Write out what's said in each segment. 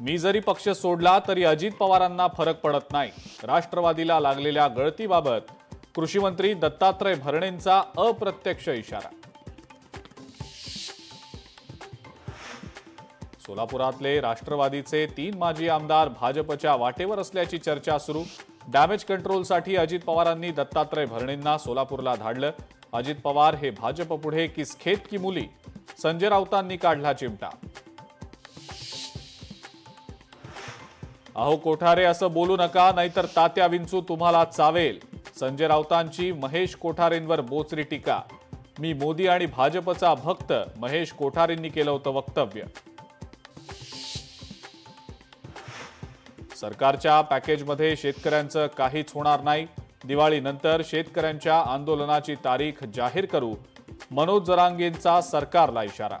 मी जरी पक्ष सोडला तरी अजित पवारांना फरक पडत नाही। राष्ट्रवादीला लागलेल्या गळतीबाबत कृषी मंत्री दत्तात्रय भरणेंचा अप्रत्यक्ष इशारा। सोलापुरातले राष्ट्रवादीचे 3 माजी आमदार भाजपच्या वाटेवर असल्याची चर्चा सुरू। डॅमेज कंट्रोलसाठी अजित पवारांनी दत्तात्रय भरणेंना सोलापूरला धाडलं। अजित पवार हे भाजप पुढे किसखेत की मुली, संजय राऊतांनी काढला चिमटा। अहो कोठारे असं बोलू नका, नाहीतर तात्या विंचू तुम्हाला चावेल। संजय राऊतांची महेश कोठारेंवर बोचरी टीका। मी मोदी आणि भाजपचा भक्त, महेश कोठारेंनी केलं होतं वक्तव्य। सरकारच्या पॅकेजमध्ये शेतकऱ्यांचं काहीच होणार नाही। दिवाळीनंतर शेतकऱ्यांच्या आंदोलनाची तारीख जाहीर करू, मनोज जरांगेंचा सरकारला इशारा।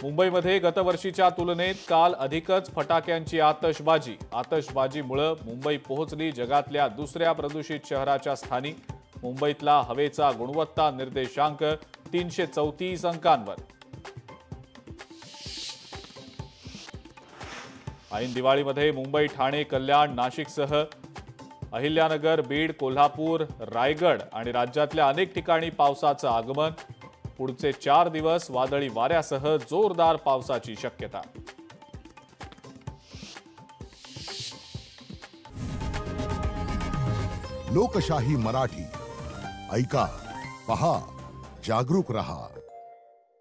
मुंबईमध्ये गतवर्षीच्या तुलनेत काल अधिकच फटाक्यांची आतषबाजी। आतषबाजीमुळे मुंबई पोहोचली जगातल्या दुसऱ्या प्रदूषित शहराच्या स्थानी। मुंबईतला हवेचा गुणवत्ता निर्देशांक 334 अंकांवर। ऐन दिवाळीमध्ये मुंबई, ठाणे, कल्याण, नाशिकसह अहिल्यानगर, बीड, कोल्हापूर, रायगड आणि राज्यातल्या अनेक ठिकाणी पावसाचं आगमन। पुढचे 4 दिवस वादळी वाऱ्यासह जोरदार पावसाची शक्यता। लोकशाही मराठी ऐका, पहा, जागरूक रहा।